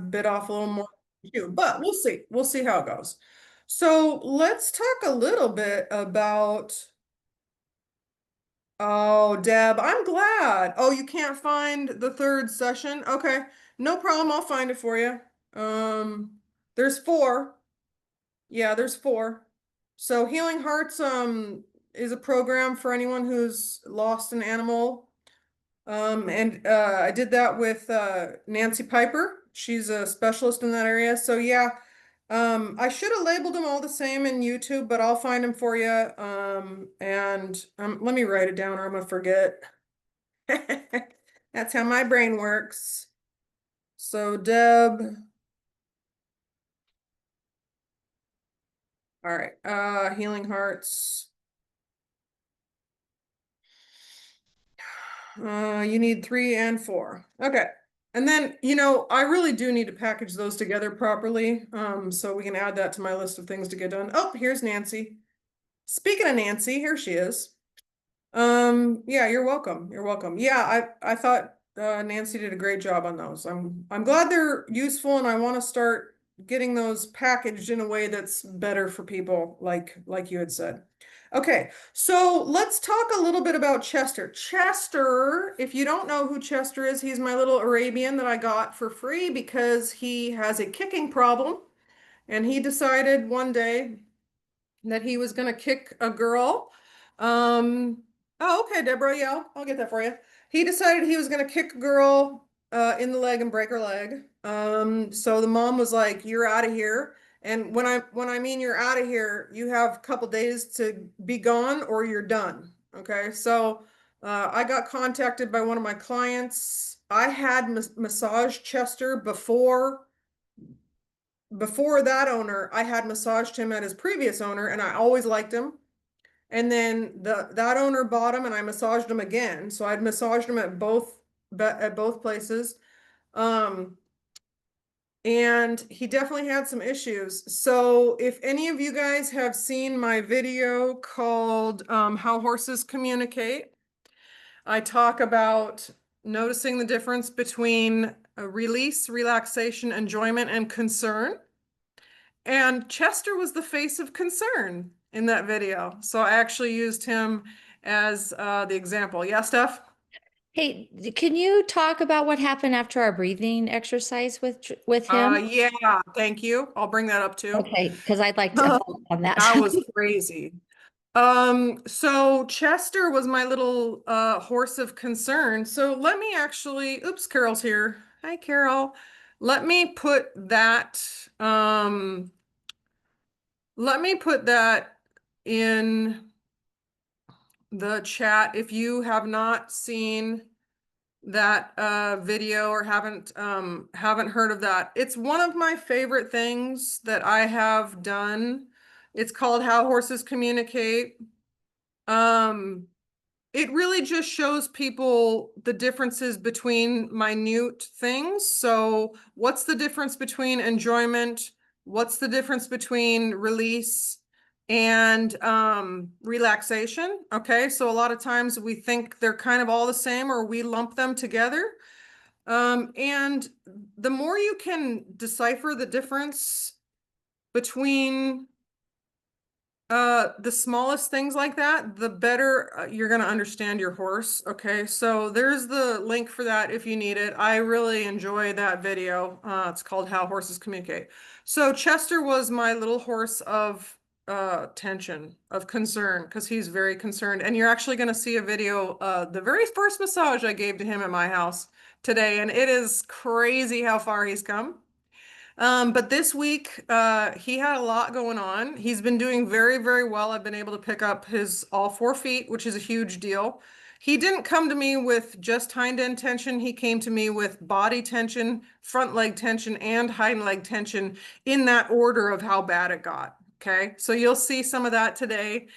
bit off a little more too, but we'll see. We'll see how it goes. So let's talk a little bit about, oh, Deb, I'm glad. Oh, you can't find the third session? Okay, no problem. I'll find it for you. There's four. Yeah, there's four. So Healing Hearts is a program for anyone who's lost an animal. And I did that with Nancy Piper. She's a specialist in that area. So yeah, I should have labeled them all the same in YouTube, but I'll find them for you. And let me write it down or I'm gonna forget. That's how my brain works. So Deb, all right, Healing Hearts. You need 3 and 4. Okay. And then, I really do need to package those together properly. So we can add that to my list of things to get done. Oh, here's Nancy. Speaking of Nancy, here she is. Yeah, you're welcome. You're welcome. Yeah, I thought Nancy did a great job on those. I'm glad they're useful and I want to start getting those packaged in a way that's better for people like you had said. Okay, so let's talk a little bit about Chester. Chester, if you don't know who Chester is, he's my little Arabian that I got for free because he has a kicking problem. And he decided one day that he was going to kick a girl. Oh, okay, Deborah. Yeah, I'll get that for you. He decided he was going to kick a girl in the leg and break her leg. So the mom was like, "You're out of here." And when I mean you're out of here, you have a couple days to be gone or you're done. Okay, so I got contacted by one of my clients. I had massage Chester before that owner. I had massaged him at his previous owner and I always liked him. And then that owner bought him and I massaged him again. So I'd massaged him at both places. Um, and he definitely had some issues. So if any of you guys have seen my video called How Horses Communicate, I talk about noticing the difference between release, relaxation, enjoyment, and concern. And Chester was the face of concern in that video. So I actually used him as the example. Yeah, Steph? Hey, can you talk about what happened after our breathing exercise with him? Yeah, thank you. I'll bring that up too. Okay, because I'd like to follow up on that. That was crazy. So Chester was my little horse of concern. So let me actually, oops, Carol's here. Hi, Carol. Let me put that, um, let me put that in the chat. If you have not seen that video or haven't heard of that, it's one of my favorite things that I have done. It's called How Horses Communicate. Um, it really just shows people the differences between minute things. So what's the difference between enjoyment? What's the difference between release and relaxation? Okay, so a lot of times we think they're kind of all the same or we lump them together. And the more you can decipher the difference between the smallest things like that, the better you're going to understand your horse. Okay, so there's the link for that if you need it. I really enjoy that video. It's called How Horses Communicate. So Chester was my little horse of tension, of concern, because he's very concerned. And you're actually going to see a video, the very first massage I gave to him at my house today, and it is crazy how far he's come. But this week, he had a lot going on. He's been doing very, very well. I've been able to pick up his all 4 feet, which is a huge deal. He didn't come to me with just hind end tension. He came to me with body tension, front leg tension, and hind leg tension in that order of how bad it got. Okay, so you'll see some of that today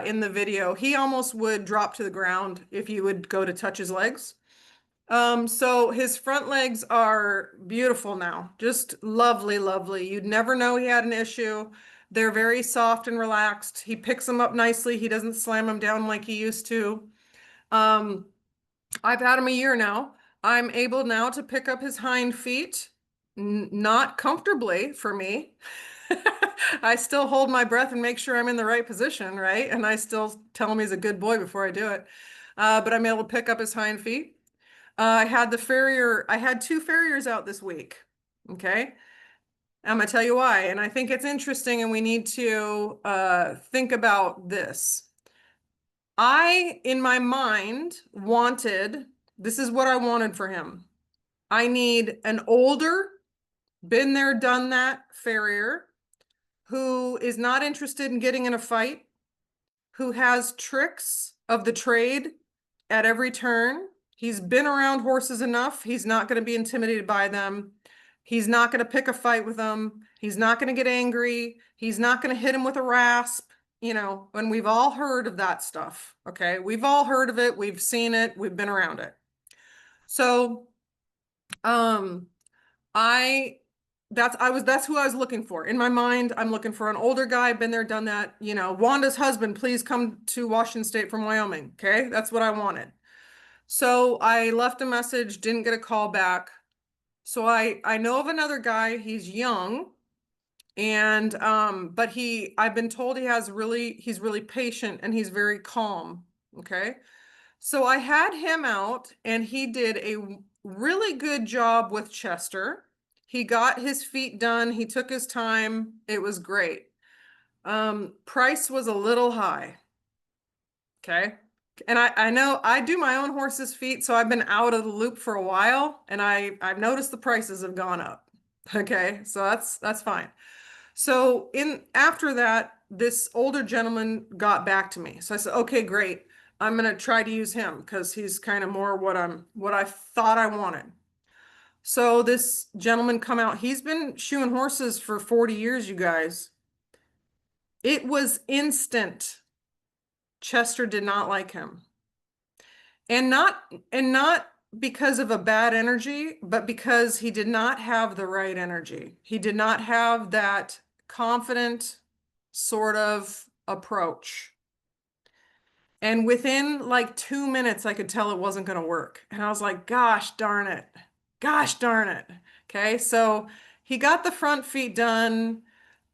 in the video. He almost would drop to the ground if you would go to touch his legs. So his front legs are beautiful now, just lovely, lovely. You'd never know he had an issue. They're very soft and relaxed. He picks them up nicely. He doesn't slam them down like he used to. Um, I've had him a year now. I'm able now to pick up his hind feet Not comfortably for me. I still hold my breath and make sure I'm in the right position, right? And I still tell him he's a good boy before I do it. But I'm able to pick up his hind feet. I had two farriers out this week. Okay. I'm gonna tell you why. And I think it's interesting and we need to think about this. In my mind, this is what I wanted for him. I need an older, been there, done that farrier who is not interested in getting in a fight, who has tricks of the trade at every turn. He's been around horses enough. He's not going to be intimidated by them. He's not going to pick a fight with them. He's not going to get angry. He's not going to hit him with a rasp, and we've all heard of that stuff. Okay. We've all heard of it. We've seen it. We've been around it. So, um, I that's who I was looking for. In my mind, I'm looking for an older guy, been there, done that. Wanda's husband, please come to Washington State from Wyoming. Okay, that's what I wanted. So I left a message, didn't get a call back. So I know of another guy, he's young, and but I've been told he's really patient and he's very calm. Okay. So I had him out and he did a really good job with Chester. He got his feet done. He took his time. It was great. Price was a little high. Okay. And I know I do my own horse's feet, so I've been out of the loop for a while and I've noticed the prices have gone up. Okay. So that's fine. So after that, this older gentleman got back to me. So I said, okay, great. I'm gonna try to use him because he's kind of more what I thought I wanted. So this gentleman come out, he's been shoeing horses for 40 years, you guys. It was instant. Chester did not like him. And not because of a bad energy, but because he did not have the right energy. He did not have that confident sort of approach. And within like 2 minutes, I could tell it wasn't going to work. And I was like, gosh darn it. Gosh darn it. Okay. So he got the front feet done.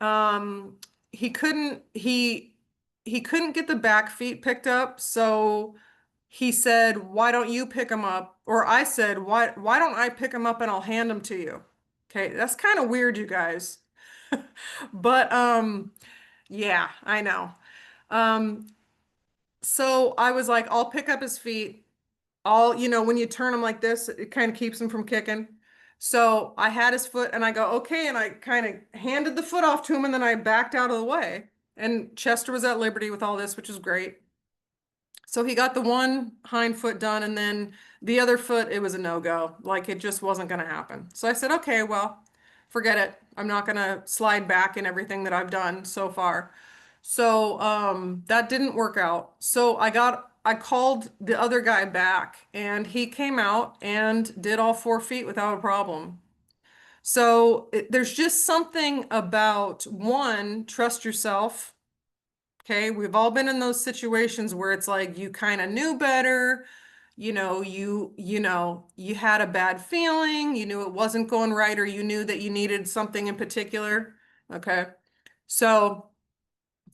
Um, he couldn't get the back feet picked up. So he said, why don't you pick them up? Or I said, why don't I pick them up and I'll hand them to you? Okay. That's kind of weird, you guys. But, yeah, I know. Um, so I was like, I'll pick up his feet. When you turn him like this, it kind of keeps him from kicking. So I had his foot and I go, okay. And I kind of handed the foot off to him and then I backed out of the way. And Chester was at liberty with all this, which was great. So he got the one hind foot done and then the other foot, it was a no-go. Like it just wasn't going to happen. So I said, okay, well, forget it. I'm not going to slide back in everything that I've done so far. So that didn't work out. So I called the other guy back and he came out and did all 4 feet without a problem. So there's just something about one, trust yourself. Okay, we've all been in those situations where it's like you kind of knew better, you had a bad feeling, you knew it wasn't going right, or you knew that you needed something in particular. Okay. So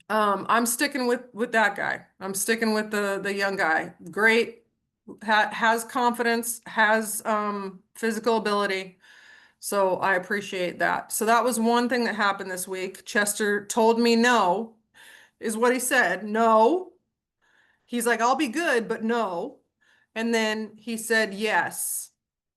I'm sticking with that guy. I'm sticking with the young guy. Great, has confidence, has physical ability. So I appreciate that. So that was one thing that happened this week. Chester told me no, is what he said. No. He's like, I'll be good, but no. And then he said yes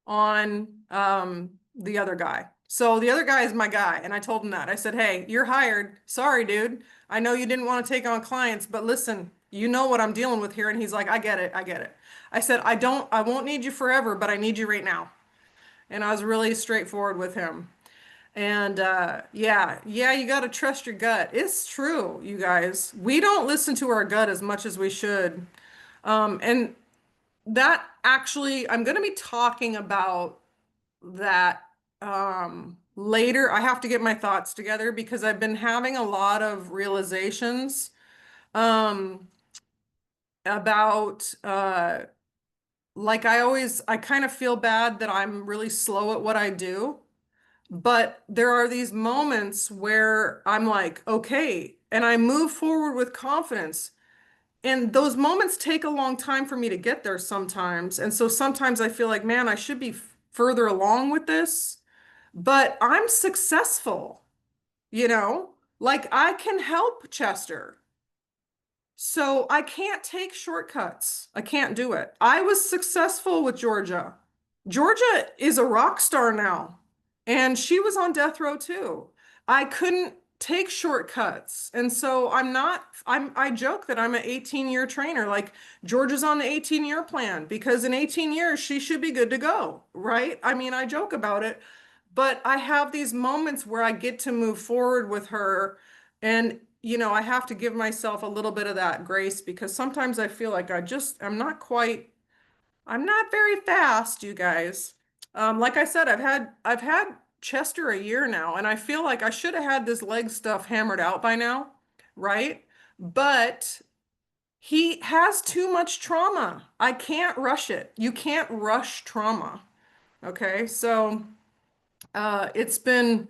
on the other guy. So the other guy is my guy. And I told him that. I said, hey, you're hired. Sorry, dude. I know you didn't want to take on clients, but listen, you know what I'm dealing with here. And he's like, I get it. I get it. I said, I won't need you forever, but I need you right now. And I was really straightforward with him. And yeah, you got to trust your gut. It's true, you guys. We don't listen to our gut as much as we should. And that actually, I'm going to be talking about that later. I have to get my thoughts together because I've been having a lot of realizations um, about like I kind of feel bad that I'm really slow at what I do. But there are these moments where I'm like, okay, and I move forward with confidence. And those moments take a long time for me to get there sometimes. And so sometimes I feel like, man, I should be further along with this, but I'm successful, you know? Like I can help Chester. So I can't take shortcuts. I can't do it. I was successful with Georgia. Georgia is a rock star now, and she was on death row too. I couldn't take shortcuts. And so I joke that I'm an 18-year trainer. Like Georgia's on the 18-year plan because in 18 years she should be good to go, right? I mean, I joke about it, but I have these moments where I get to move forward with her and I have to give myself a little bit of that grace because sometimes I feel like I'm not very fast, you guys. Like I said, I've had Chester a year now, and I feel like I should have had this leg stuff hammered out by now, right? But he has too much trauma. I can't rush it. You can't rush trauma. Okay, so uh, it's been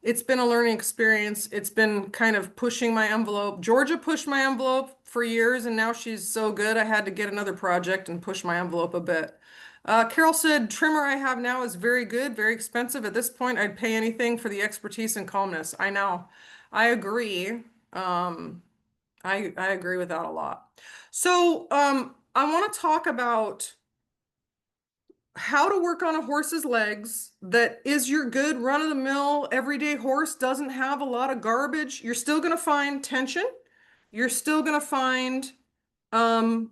it's been a learning experience. It's been kind of pushing my envelope. Georgia pushed my envelope for years, and now she's so good. I had to get another project and push my envelope a bit. Carol said, trimmer I have now is very good, very expensive. At this point, I'd pay anything for the expertise and calmness. I know. I agree. Um, I agree with that a lot. So, I want to talk about how to work on a horse's legs that is your good run-of-the-mill everyday horse, doesn't have a lot of garbage. You're still going to find tension. You're still going to find, um,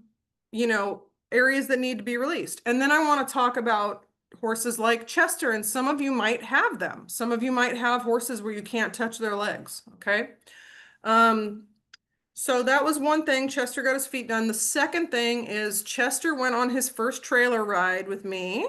you know, areas that need to be released. And then I want to talk about horses like Chester, and some of you might have them. Some of you might have horses where you can't touch their legs. Okay. Um, so that was one thing. Chester got his feet done. The second thing is Chester went on his first trailer ride with me.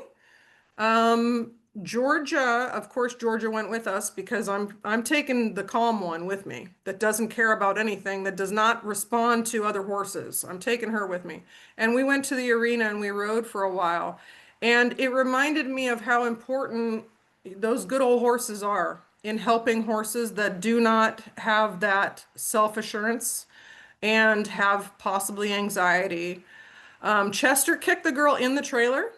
Um, Georgia, of course, Georgia went with us because I'm taking the calm one with me that doesn't care about anything, that does not respond to other horses. I'm taking her with me. And we went to the arena and we rode for a while. And it reminded me of how important those good old horses are in helping horses that do not have that self-assurance and have possibly anxiety. Chester kicked the girl in the trailer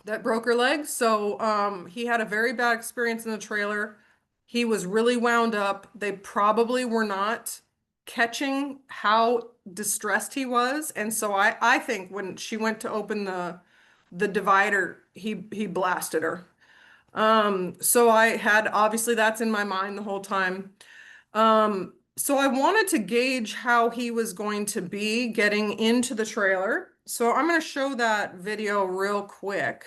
that broke her leg. So he had a very bad experience in the trailer. He was really wound up. They probably were not catching how distressed he was. And so I think when she went to open the divider, he blasted her. So I had obviously that's in my mind the whole time. So I wanted to gauge how he was going to be getting into the trailer. So I'm going to show that video real quick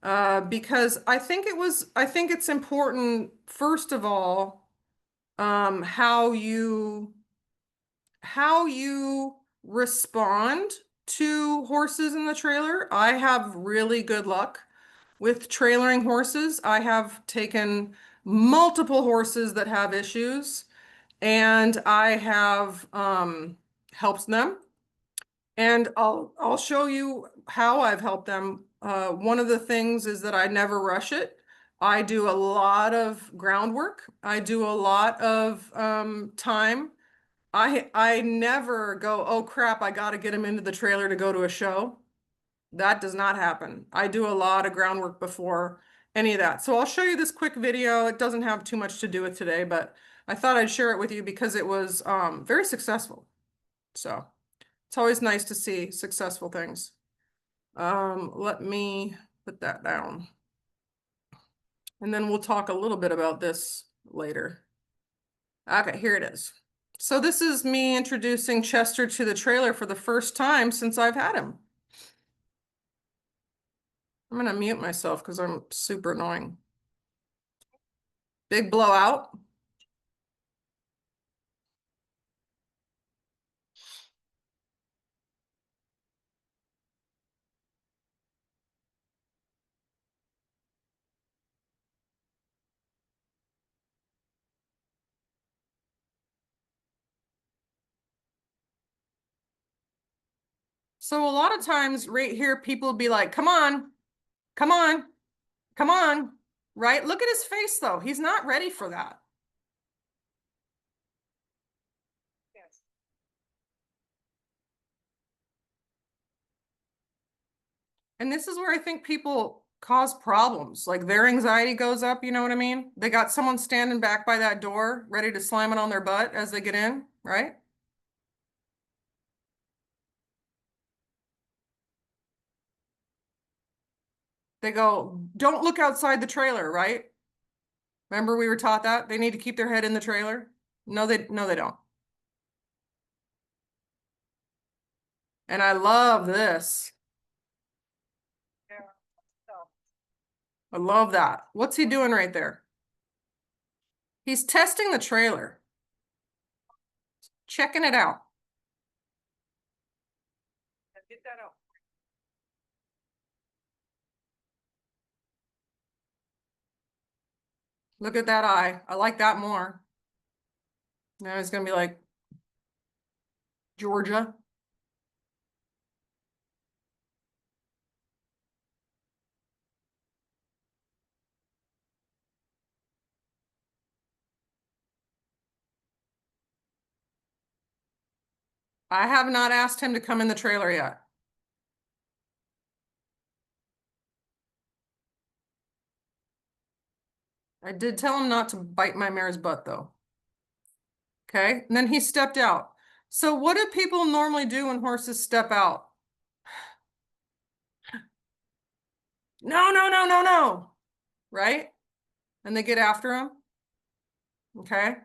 because I think it's important, first of all, how you respond to horses in the trailer. I have really good luck with trailering horses. I have taken multiple horses that have issues and I have helped them. And I'll show you how I've helped them. One of the things is that I never rush it. I do a lot of groundwork. I do a lot of time. I never go, oh crap, I got to get him into the trailer to go to a show. That does not happen. I do a lot of groundwork before any of that. So I'll show you this quick video. It doesn't have too much to do with today, but I thought I'd share it with you because it was very successful. So. It's always nice to see successful things. Let me put that down. And then we'll talk a little bit about this later. Okay, here it is. So this is me introducing Chester to the trailer for the first time since I've had him. I'm gonna mute myself because I'm super annoying. Big blowout. So a lot of times right here, people will be like, come on, come on, come on, right? Look at his face though. He's not ready for that. Yes. And this is where I think people cause problems. Like their anxiety goes up, you know what I mean? They got someone standing back by that door, ready to slam it on their butt as they get in, right? They go, don't look outside the trailer, right? Remember we were taught that? They need to keep their head in the trailer? No, they don't. And I love this. I love that. What's he doing right there? He's testing the trailer, checking it out. Get that out. Look at that eye. I like that more. Now he's gonna be like, Georgia. I have not asked him to come in the trailer yet. I did tell him not to bite my mare's butt though. Okay, and then he stepped out. So what do people normally do when horses step out? No, no, no, no, no. Right? And they get after him. Okay.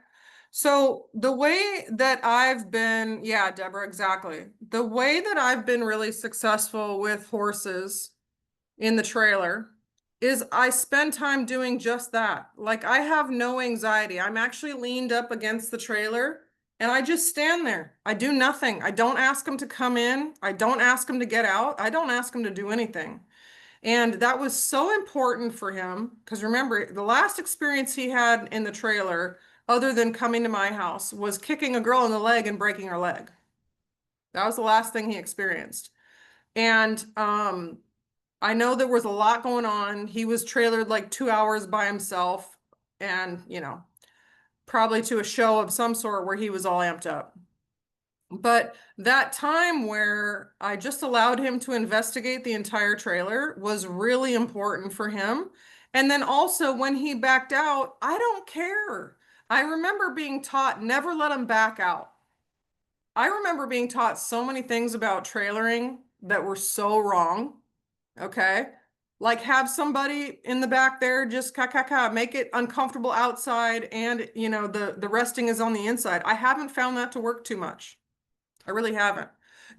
So the way that I've been, yeah, Deborah, exactly. The way that I've been really successful with horses in the trailer is I spend time doing just that. Like I have no anxiety. I'm actually leaned up against the trailer and I just stand there. I do nothing. I don't ask them to come in. I don't ask them to get out. I don't ask them to do anything. And that was so important for him because remember, the last experience he had in the trailer, other than coming to my house, was kicking a girl in the leg and breaking her leg. That was the last thing he experienced. And I know there was a lot going on. He was trailered like 2 hours by himself and, probably to a show of some sort where he was all amped up. But that time where I just allowed him to investigate the entire trailer was really important for him. And then also when he backed out, I don't care. I remember being taught never let him back out. I remember being taught so many things about trailering that were so wrong. Okay. Like have somebody in the back there just make it uncomfortable outside and the resting is on the inside. I haven't found that to work too much. I really haven't.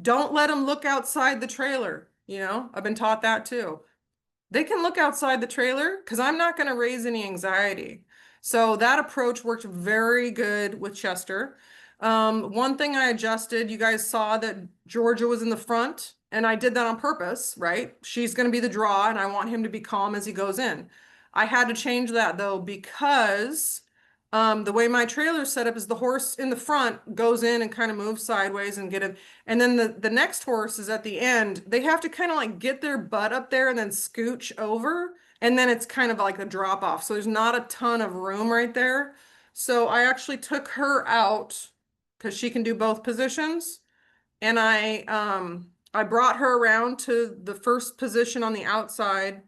Don't let them look outside the trailer. I've been taught that too. They can look outside the trailer because I'm not going to raise any anxiety. So that approach worked very good with Chester. One thing I adjusted, you guys saw that Georgia was in the front, and I did that on purpose, right? She's going to be the draw, and I want him to be calm as he goes in. I had to change that though because the way my trailer set up is the horse in the front goes in and kind of moves sideways and get it. And then the next horse is at the end. They have to kind of like get their butt up there and then scooch over. And then it's kind of like a drop off. So there's not a ton of room right there. So I actually took her out because she can do both positions. And I brought her around to the first position on the outside.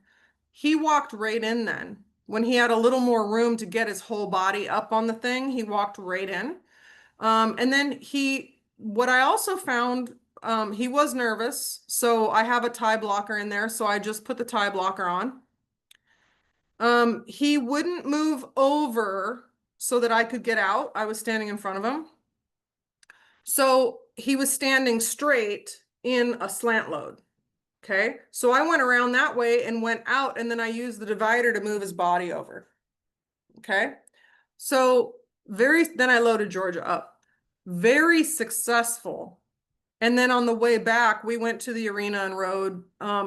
He walked right in then. When he had a little more room to get his whole body up on the thing, he walked right in. And then what I also found, he was nervous. So I have a tie blocker in there. So I just put the tie blocker on. He wouldn't move over so that I could get out. I was standing in front of him. So he was standing straight in a slant load. Okay. So I went around that way and went out, and then I used the divider to move his body over. Okay. So then I loaded Georgia up. Very successful. And then on the way back, we went to the arena and rode.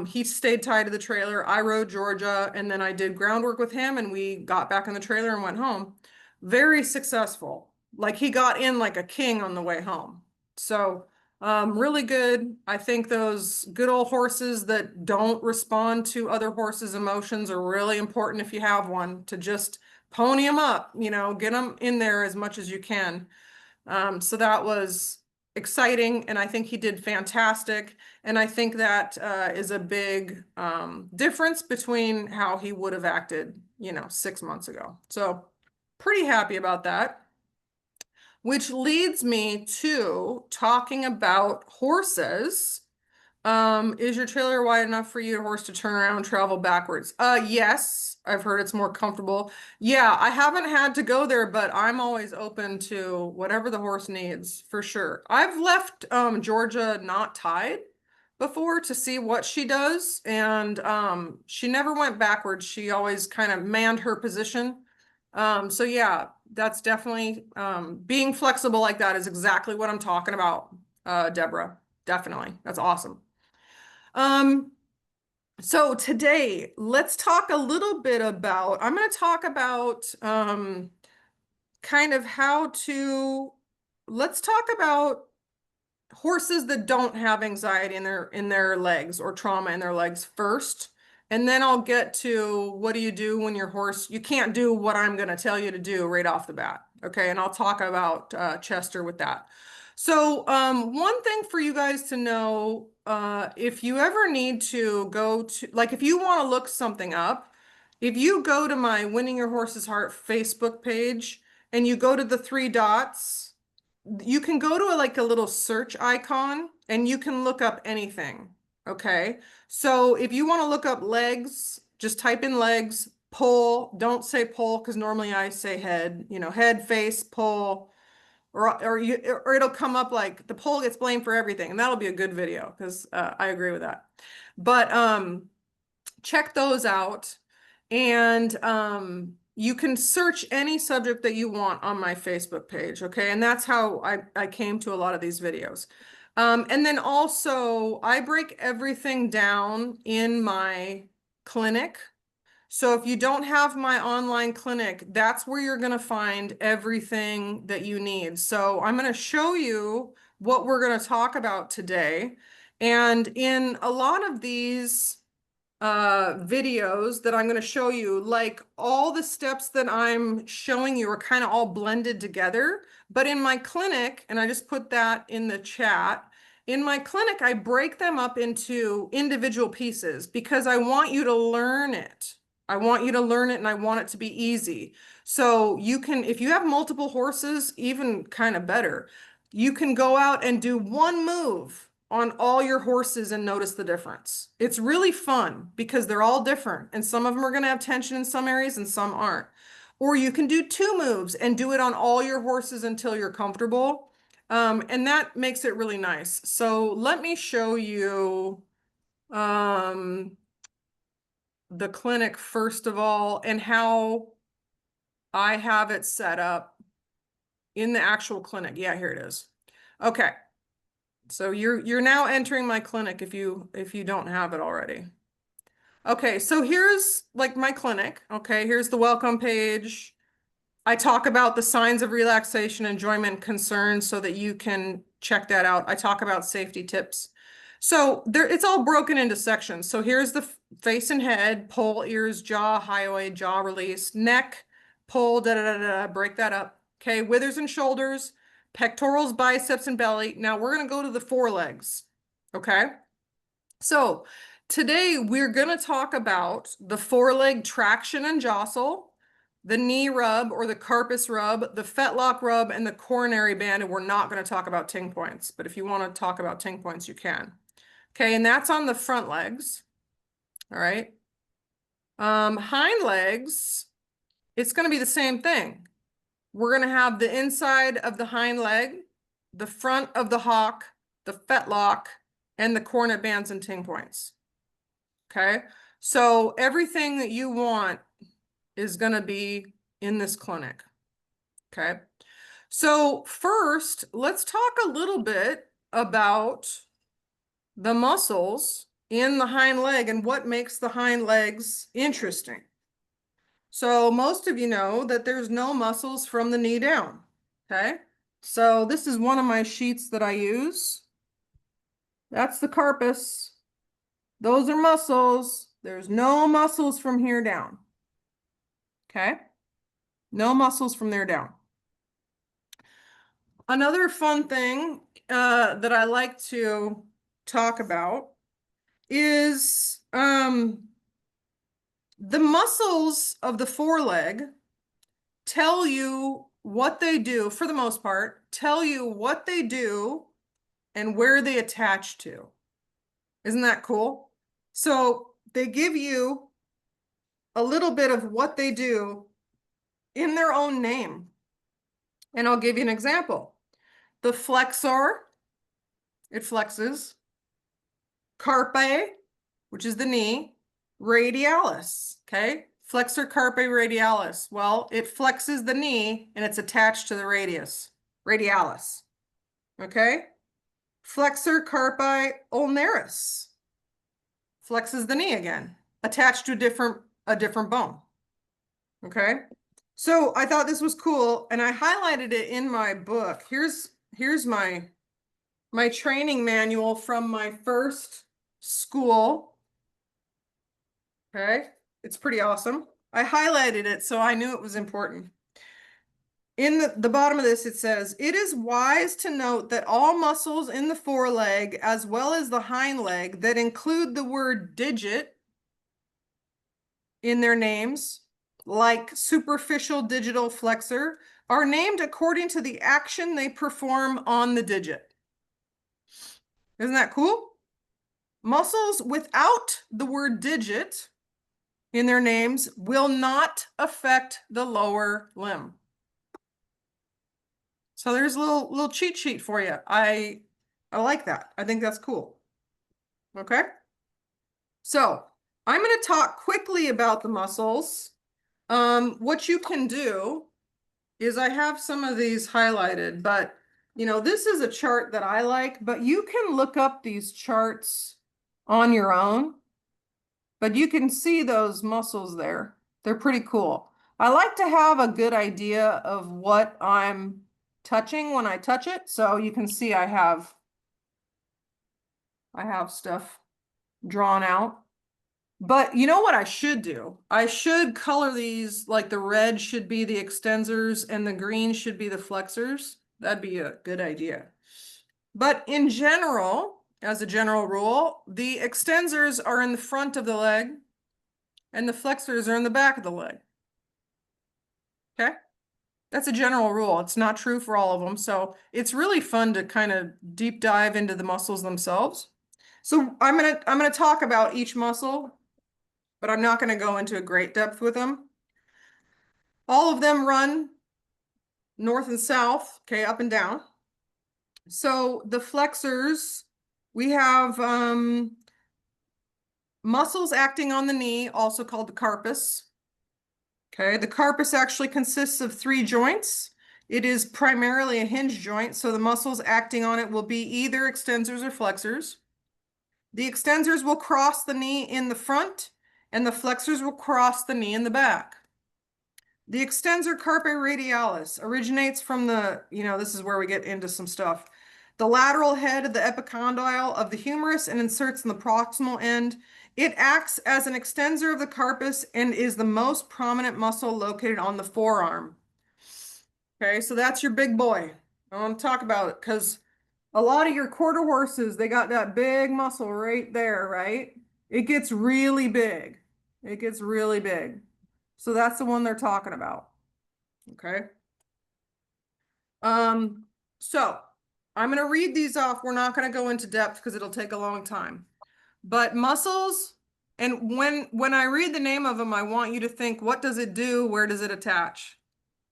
He stayed tied to the trailer. I rode Georgia, and then I did groundwork with him, and we got back in the trailer and went home. Very successful. Like he got in like a king on the way home. So Really good. I think those good old horses that don't respond to other horses' emotions are really important if you have one to just pony them up, get them in there as much as you can. So that was exciting, and I think he did fantastic. And I think that is a big difference between how he would have acted, 6 months ago. So pretty happy about that. Which leads me to talking about horses. Is your trailer wide enough for your horse to turn around and travel backwards? Yes, I've heard it's more comfortable. Yeah, I haven't had to go there, but I'm always open to whatever the horse needs for sure. I've left Georgia not tied before to see what she does, and she never went backwards. She always kind of manned her position. So yeah, that's definitely being flexible like that is exactly what I'm talking about, Deborah. Definitely. That's awesome. Um, so today, let's talk a little bit about, I'm going to talk about kind of how to, let's talk about horses that don't have anxiety in their legs or trauma in their legs first. And then I'll get to what do you do when your horse, you can't do what I'm going to tell you to do right off the bat. Okay. And I'll talk about Chester with that. So one thing for you guys to know, if you ever need to go to, like if you want to look something up, if you go to my Winning Your Horse's Heart Facebook page and you go to the three dots, you can go to like a little search icon and you can look up anything. Okay. So if you want to look up legs, just type in legs, pole. Don't say pole because normally I say head, head, face, pole, or it'll come up like the pole gets blamed for everything. And that'll be a good video because I agree with that. But check those out. And you can search any subject that you want on my Facebook page, okay? And that's how I came to a lot of these videos. And then also, I break everything down in my clinic. So if you don't have my online clinic, that's where you're going to find everything that you need. So I'm going to show you what we're going to talk about today. And in a lot of these videos that I'm going to show you, like all the steps that I'm showing you are kind of all blended together. But in my clinic, and I just put that in the chat, in my clinic, I break them up into individual pieces because I want you to learn it. I want you to learn it and I want it to be easy. So you can, if you have multiple horses, even kind of better, you can go out and do one move on all your horses and notice the difference. It's really fun because they're all different and some of them are going to have tension in some areas and some aren't. Or you can do two moves and do it on all your horses until you're comfortable. And that makes it really nice. So let me show you the clinic first of all and how I have it set up in the actual clinic. Yeah, here it is. Okay. So you're now entering my clinic if you don't have it already. Okay, so here's like my clinic. Okay, here's the welcome page. I talk about the signs of relaxation, enjoyment, concerns so that you can check that out. I talk about safety tips. So there, it's all broken into sections. So here's the face and head, pole, ears, jaw, highway, jaw release, neck, pole, da da da da, break that up. Okay, withers and shoulders, pectorals, biceps, and belly. Now we're gonna go to the forelegs. Okay, so today we're gonna talk about the foreleg traction and jostle, the knee rub or the carpus rub, the fetlock rub, and the coronary band. And we're not going to talk about ting points, but if you want to talk about ting points, you can. Okay, and that's on the front legs. All right. Hind legs, it's going to be the same thing. We're going to have the inside of the hind leg, the front of the hock, the fetlock, and the cornet bands and ting points. Okay, so everything that you want is going to be in this clinic. Okay. So first, let's talk a little bit about the muscles in the hind leg and what makes the hind legs interesting. So most of you know that there's no muscles from the knee down. Okay. So this is one of my sheets that I use. That's the carpus. Those are muscles. There's no muscles from here down. Okay? No muscles from there down. Another fun thing that I like to talk about is the muscles of the foreleg tell you what they do, for the most part, tell you what they do and where they attach to. Isn't that cool? So they give you a little bit of what they do in their own name. And I'll give you an example. The flexor, it flexes. Carpi, which is the knee. Radialis, okay? Flexor carpi radialis. Well, it flexes the knee and it's attached to the radialis, okay? Flexor carpi ulnaris. Flexes the knee again, attached to a different bone, okay? So I thought this was cool and I highlighted it in my book. Here's my training manual from my first school. Okay, it's pretty awesome. I highlighted it, so I knew it was important. In the bottom of this, it says, it is wise to note that all muscles in the foreleg, as well as the hind leg, that include the word digit in their names, like superficial digital flexor, are named according to the action they perform on the digit. Isn't that cool? Muscles without the word digit in their names will not affect the lower limb. So there's a little cheat sheet for you. I like that. I think that's cool. Okay. So I'm going to talk quickly about the muscles. What you can do is I have some of these highlighted, but you know, this is a chart that I like, but you can look up these charts on your own. But you can see those muscles there. They're pretty cool. I like to have a good idea of what I'm touching when I touch it. So you can see I have stuff drawn out. But you know what I should do? I should color these, like the red should be the extensors and the green should be the flexors. That'd be a good idea. But in general, as a general rule, the extensors are in the front of the leg and the flexors are in the back of the leg. Okay? That's a general rule. It's not true for all of them. So it's really fun to kind of deep dive into the muscles themselves. So I'm gonna talk about each muscle, but I'm not gonna go into a great depth with them. All of them run north and south, okay, up and down. So the flexors, we have muscles acting on the knee, also called the carpus. Okay, the carpus actually consists of 3 joints. It is primarily a hinge joint, so the muscles acting on it will be either extensors or flexors. The extensors will cross the knee in the front, and the flexors will cross the knee in the back. The extensor carpi radialis originates from the, this is where we get into some stuff. The lateral head of the epicondyle of the humerus and inserts in the proximal end. It acts as an extensor of the carpus and is the most prominent muscle located on the forearm. Okay, so that's your big boy. I want to talk about it because a lot of your quarter horses, they got that big muscle right there, right? It gets really big. It gets really big. So that's the one they're talking about. Okay. So I'm going to read these off. We're not going to go into depth because it'll take a long time. But muscles, and when I read the name of them, I want you to think, what does it do? Where does it attach?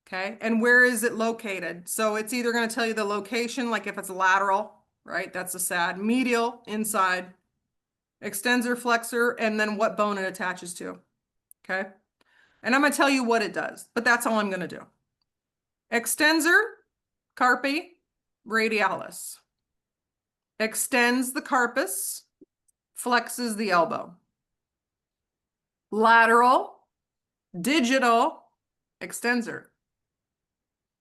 Okay. And where is it located? So it's either going to tell you the location, like if it's lateral, right? That's the SAD. Medial, inside, extensor, flexor, and then what bone it attaches to. Okay. And I'm going to tell you what it does, but that's all I'm going to do. Extensor, carpi, radialis. Extends the carpus, flexes the elbow. Lateral, digital, extensor.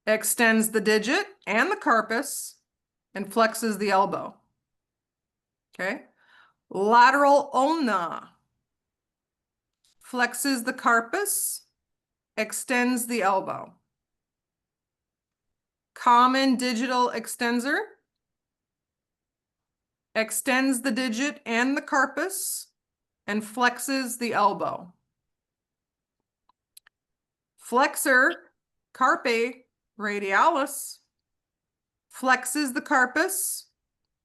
Extends the digit and the carpus and flexes the elbow. Okay. Lateral ulna flexes the carpus, extends the elbow. Common digital extensor extends the digit and the carpus and flexes the elbow. Flexor carpi radialis flexes the carpus,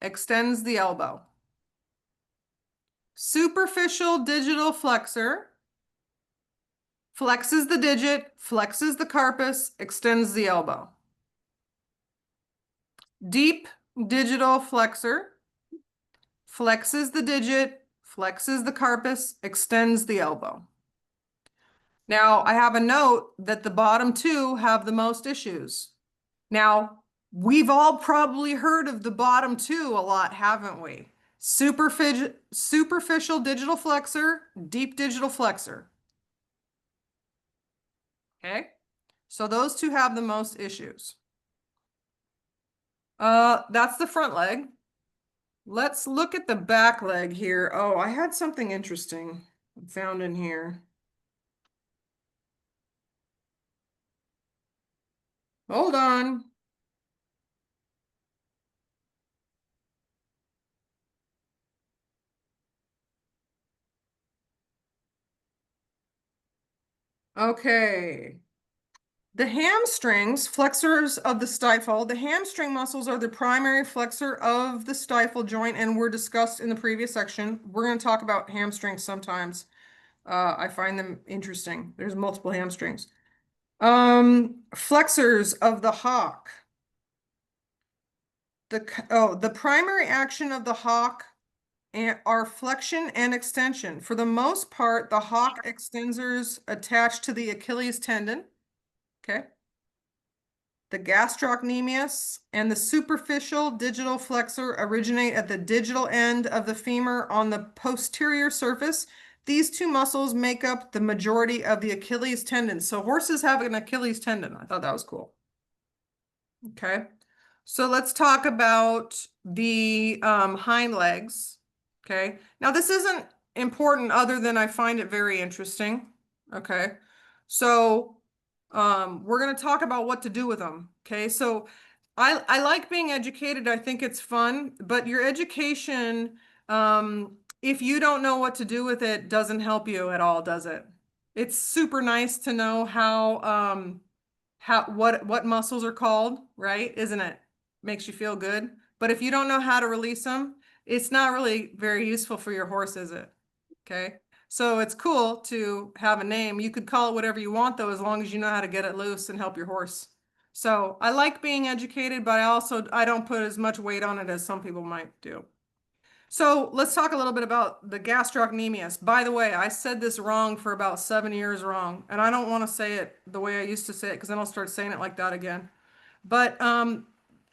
extends the elbow. Superficial digital flexor flexes the digit, flexes the carpus, extends the elbow. Deep digital flexor flexes the digit, flexes the carpus, extends the elbow. Now, I have a note that the bottom two have the most issues. Now, we've all probably heard of the bottom two a lot, haven't we? Superficial digital flexor, deep digital flexor. Okay, so those two have the most issues. That's the front leg. Let's look at the back leg here. Oh, I had something interesting found in here. Hold on. Okay. The hamstrings, flexors of the stifle, the hamstring muscles are the primary flexor of the stifle joint and were discussed in the previous section. We're going to talk about hamstrings sometimes. I find them interesting. There's multiple hamstrings. Flexors of the hock. The primary action of the hock are flexion and extension. For the most part, the hock extensors attach to the Achilles tendon. Okay. The gastrocnemius and the superficial digital flexor originate at the digital end of the femur on the posterior surface. These two muscles make up the majority of the Achilles tendon. So horses have an Achilles tendon. I thought that was cool. Okay. So let's talk about the hind legs. Okay. Now this isn't important other than I find it very interesting. Okay. So we're going to talk about what to do with them. Okay. So I like being educated. I think it's fun, but your education, if you don't know what to do with it, doesn't help you at all, does it? It's super nice to know how what muscles are called, right? Isn't it? Makes you feel good. But if you don't know how to release them, it's not really very useful for your horse, is it? Okay. So it's cool to have a name. You could call it whatever you want though, as long as you know how to get it loose and help your horse. So I like being educated, but I don't put as much weight on it as some people might do. So let's talk a little bit about the gastrocnemius. By the way, I said this wrong for about 7 years wrong, and I don't want to say it the way I used to say it because then I'll start saying it like that again. But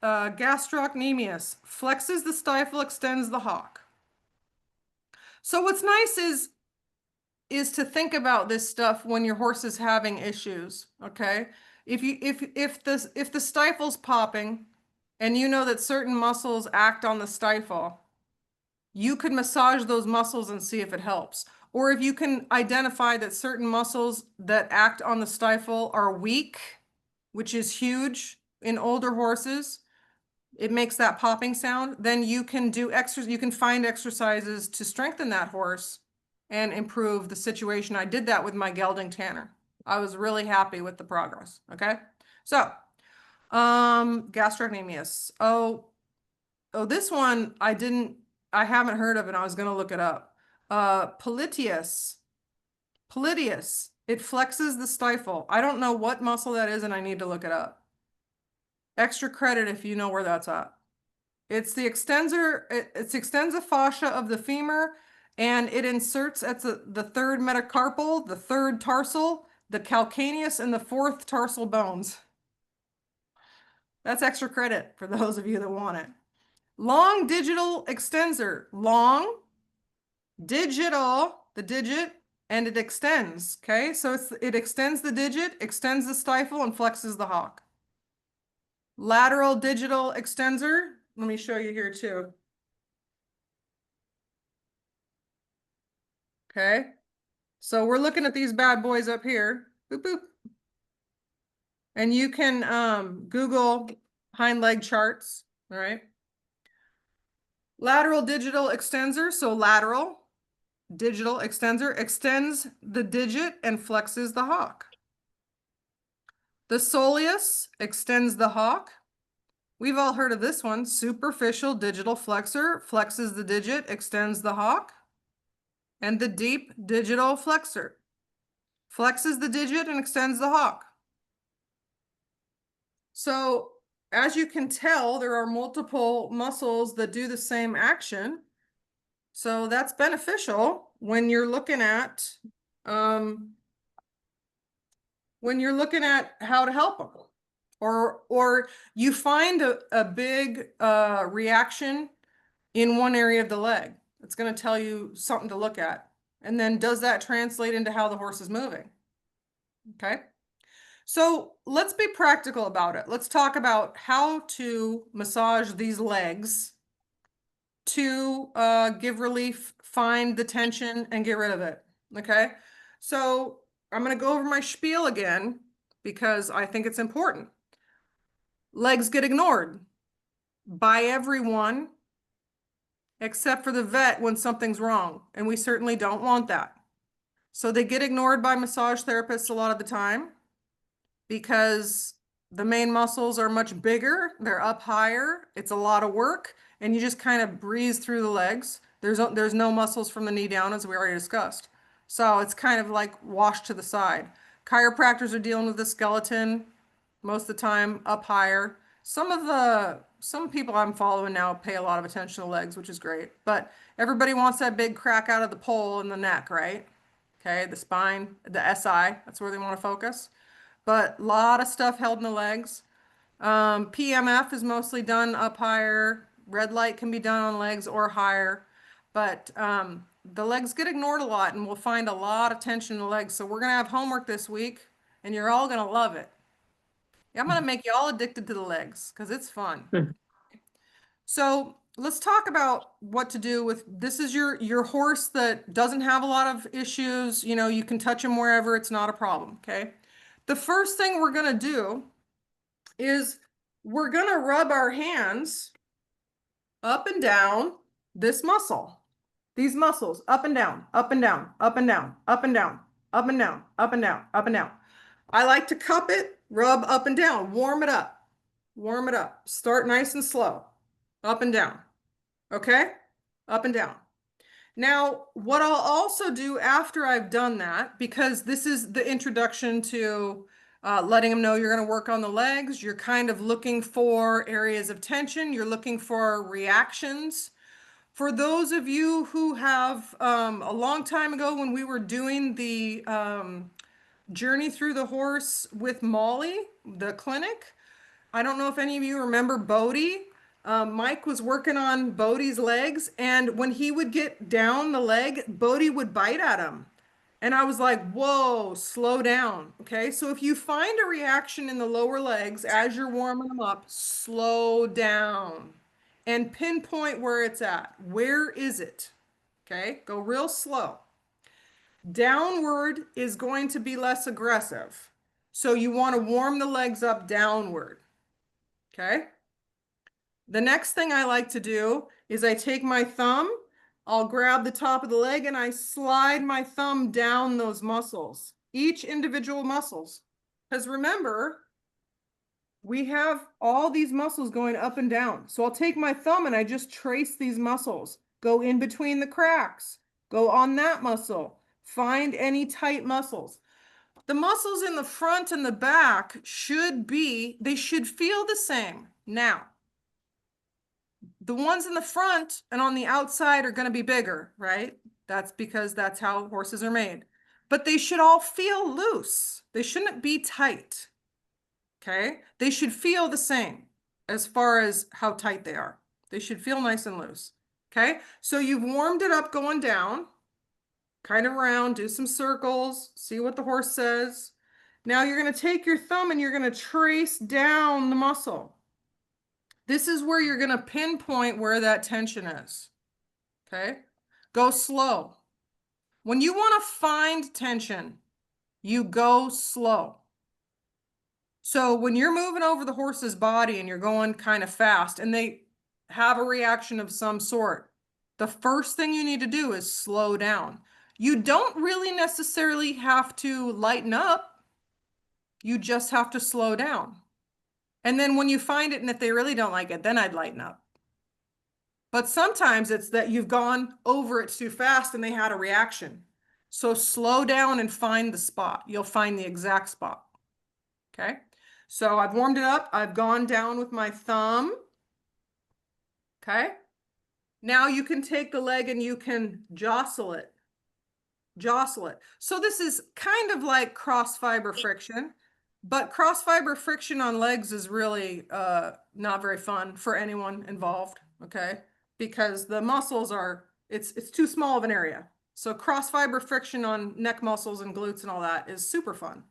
gastrocnemius flexes the stifle, extends the hock. So what's nice is to think about this stuff when your horse is having issues, okay? If the stifle's popping and you know that certain muscles act on the stifle, you could massage those muscles and see if it helps. Or if you can identify that certain muscles that act on the stifle are weak, which is huge in older horses, it makes that popping sound, then you can do you can find exercises to strengthen that horse and improve the situation. I did that with my gelding tanner. I was really happy with the progress. Okay. So, gastrocnemius. Oh, this one I haven't heard of and I was going to look it up. Polytius. Polytius. It flexes the stifle. I don't know what muscle that is and I need to look it up. Extra credit if you know where that's at. It's the extensor, it extends the fascia of the femur and it inserts at the third metacarpal, the third tarsal, the calcaneus, and the fourth tarsal bones. That's extra credit for those of you that want it. Long digital extensor. Long, digital, the digit, and it extends. Okay, so it extends the digit, extends the stifle, and flexes the hock. Lateral digital extensor. Let me show you here too. Okay. So we're looking at these bad boys up here. Boop, boop. And you can Google hind leg charts. All right. Lateral digital extensor. So lateral digital extensor extends the digit and flexes the hock. The soleus extends the hock. We've all heard of this one. Superficial digital flexor flexes the digit, extends the hock. And the deep digital flexor flexes the digit and extends the hock. So as you can tell, there are multiple muscles that do the same action. So that's beneficial when you're looking at um, how to help them. Or you find a big reaction in one area of the leg. It's going to tell you something to look at. And then does that translate into how the horse is moving? Okay. So let's be practical about it. Let's talk about how to massage these legs to give relief, find the tension, and get rid of it. Okay. So I'm going to go over my spiel again because I think it's important. Legs get ignored by everyone except for the vet when something's wrong, and we certainly don't want that. So they get ignored by massage therapists a lot of the time because the main muscles are much bigger, they're up higher, it's a lot of work, and you just kind of breeze through the legs. There's no muscles from the knee down, as we already discussed. So it's kind of like washed to the side. Chiropractors are dealing with the skeleton most of the time, up higher. Some people I'm following now pay a lot of attention to legs, which is great. But everybody wants that big crack out of the pole in the neck, right? Okay, the spine, the SI, that's where they want to focus. But a lot of stuff held in the legs. PMF is mostly done up higher. Red light can be done on legs or higher. But the legs get ignored a lot, and we'll find a lot of tension in the legs. So we're going to have homework this week, and you're all going to love it. I'm going to make you all addicted to the legs because it's fun. So let's talk about what to do with this is your horse that doesn't have a lot of issues. You know, you can touch him wherever, it's not a problem. Okay. The first thing we're going to do is we're going to rub our hands up and down this muscle. These muscles up and down, up and down, up and down, up and down, up and down, up and down, up and down. I like to cup it, rub up and down, warm it up. Warm it up. Start nice and slow. Up and down. Okay? Up and down. Now, what I'll also do after I've done that, because this is the introduction to letting them know you're going to work on the legs, you're kind of looking for areas of tension, you're looking for reactions. For those of you who have a long time ago when we were doing the journey through the horse with Molly, the clinic, I don't know if any of you remember Bodie. Mike was working on Bodie's legs, and when he would get down the leg, Bodie would bite at him. And I was like, whoa, slow down. Okay, so if you find a reaction in the lower legs as you're warming them up, slow down and pinpoint where it's at. Where is it? Okay, go real slow. Downward is going to be less aggressive. So you want to warm the legs up downward. Okay. The next thing I like to do is I take my thumb, I'll grab the top of the leg and I slide my thumb down those muscles, each individual muscles. Because remember, we have all these muscles going up and down. So I'll take my thumb and I just trace these muscles, go in between the cracks, go on that muscle, find any tight muscles. The muscles in the front and the back they should feel the same. Now, the ones in the front and on the outside are going to be bigger, right? That's because that's how horses are made. But they should all feel loose. They shouldn't be tight. Okay? They should feel the same as far as how tight they are. They should feel nice and loose. Okay? So you've warmed it up going down, kind of round, do some circles, see what the horse says. Now you're going to take your thumb and you're going to trace down the muscle. This is where you're going to pinpoint where that tension is. Okay. Go slow. When you want to find tension, you go slow. So when you're moving over the horse's body and you're going kind of fast and they have a reaction of some sort, the first thing you need to do is slow down. You don't really necessarily have to lighten up. You just have to slow down. And then when you find it, and if they really don't like it, then I'd lighten up. But sometimes it's that you've gone over it too fast and they had a reaction. So slow down and find the spot. You'll find the exact spot. Okay. So I've warmed it up. I've gone down with my thumb. Okay. Now you can take the leg and you can jostle it. Jostle it. So this is kind of like cross fiber friction, but cross fiber friction on legs is really not very fun for anyone involved. Okay. Because the muscles are, it's too small of an area. So cross fiber friction on neck muscles and glutes and all that is super fun.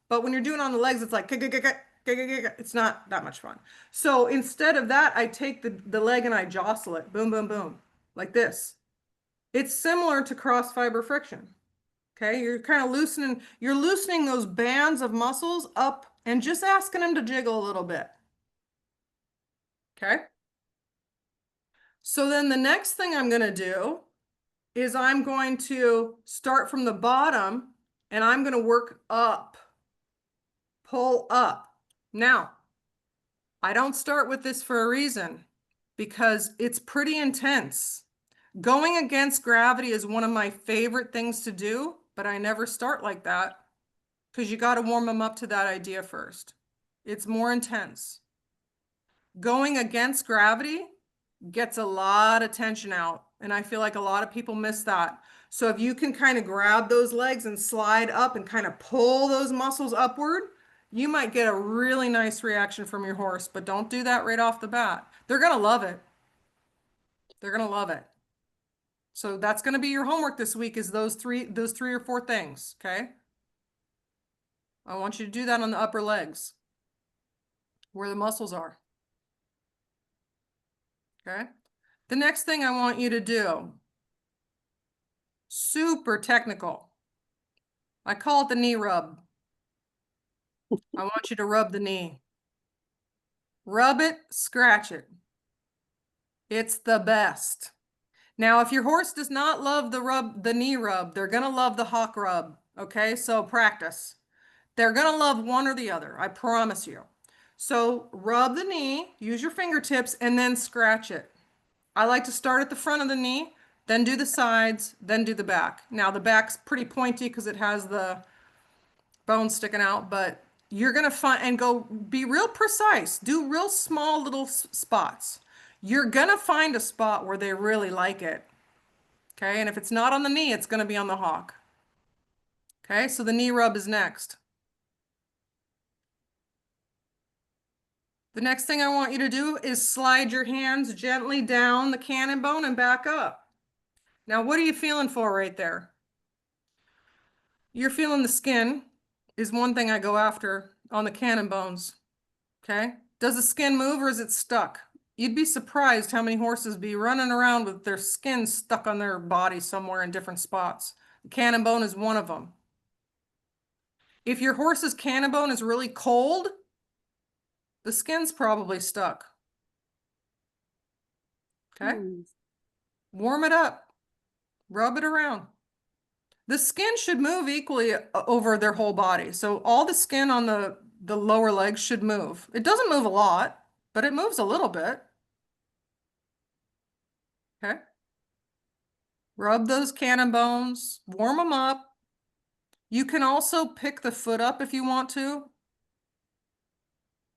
But when you're doing on the legs, it's like, it's not that much fun. So instead of that, I take the leg and I jostle it, boom, boom, boom, like this. It's similar to cross fiber friction. Okay, you're kind of you're loosening those bands of muscles up and just asking them to jiggle a little bit. Okay. So then the next thing I'm going to do is I'm going to start from the bottom and I'm going to work up, pull up. Now, I don't start with this for a reason because it's pretty intense. Going against gravity is one of my favorite things to do, but I never start like that because you got to warm them up to that idea first. It's more intense. Going against gravity gets a lot of tension out, and I feel like a lot of people miss that. So if you can kind of grab those legs and slide up and kind of pull those muscles upward, you might get a really nice reaction from your horse, but don't do that right off the bat. They're going to love it. They're going to love it. So that's going to be your homework this week is those three or four things, okay? I want you to do that on the upper legs where the muscles are. Okay? The next thing I want you to do, super technical. I call it the knee rub. I want you to rub the knee. Rub it, scratch it. It's the best. Now, if your horse does not love the knee rub, they're going to love the hock rub. Okay, so practice. They're going to love one or the other, I promise you. So rub the knee, use your fingertips, and then scratch it. I like to start at the front of the knee, then do the sides, then do the back. Now the back's pretty pointy because it has the bone sticking out, but you're going to find and go be real precise. Do real small little spots. You're going to find a spot where they really like it. Okay, and if it's not on the knee, it's going to be on the hock. Okay, so the knee rub is next. The next thing I want you to do is slide your hands gently down the cannon bone and back up. Now, what are you feeling for right there? You're feeling the skin is one thing I go after on the cannon bones. Okay. Does the skin move or is it stuck? You'd be surprised how many horses be running around with their skin stuck on their body somewhere in different spots. The cannon bone is one of them. If your horse's cannon bone is really cold, the skin's probably stuck. Okay. Warm it up. Rub it around. The skin should move equally over their whole body. So all the skin on the lower legs should move. It doesn't move a lot, but it moves a little bit. Okay. Rub those cannon bones, warm them up. You can also pick the foot up if you want to.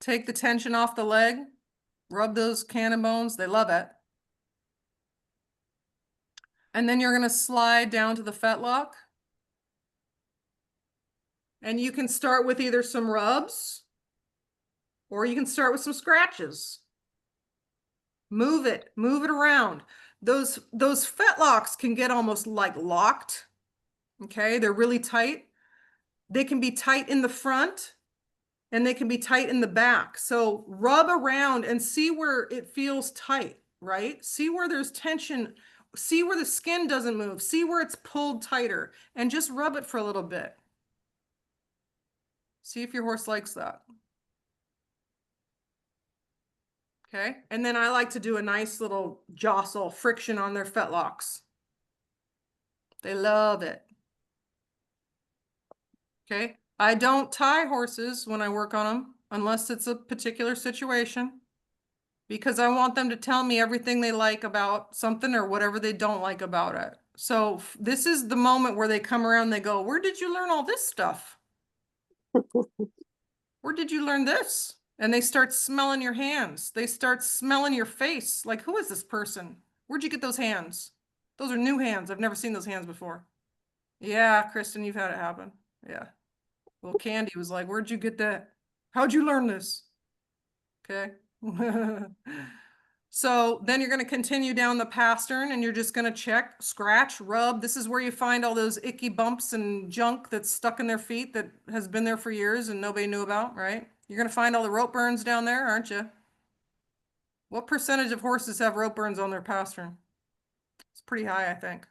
Take the tension off the leg, rub those cannon bones. They love it. And then you're going to slide down to the fetlock. And you can start with either some rubs or you can start with some scratches. Move it around. Those fetlocks can get almost like locked. Okay, they're really tight. They can be tight in the front and they can be tight in the back. So rub around and see where it feels tight, right? See where there's tension see where the skin doesn't move. See where it's pulled tighter and just rub it for a little bit. See if your horse likes that. Okay. And then I like to do a nice little jostle friction on their fetlocks. They love it. Okay. I don't tie horses when I work on them unless it's a particular situation because I want them to tell me everything they like about something or whatever they don't like about it. So this is the moment where they come around, they go, where did you learn all this stuff? Where did you learn this? And they start smelling your hands. They start smelling your face. Like, who is this person? Where'd you get those hands? Those are new hands. I've never seen those hands before. Yeah, Kristen, you've had it happen. Yeah. Well, Candy was like, where'd you get that? How'd you learn this? Okay. So then you're going to continue down the pastern and you're just going to check, scratch, rub. This is where you find all those icky bumps and junk that's stuck in their feet that has been there for years and nobody knew about, right? You're going to find all the rope burns down there, aren't you? What percentage of horses have rope burns on their pastern? It's pretty high, I think.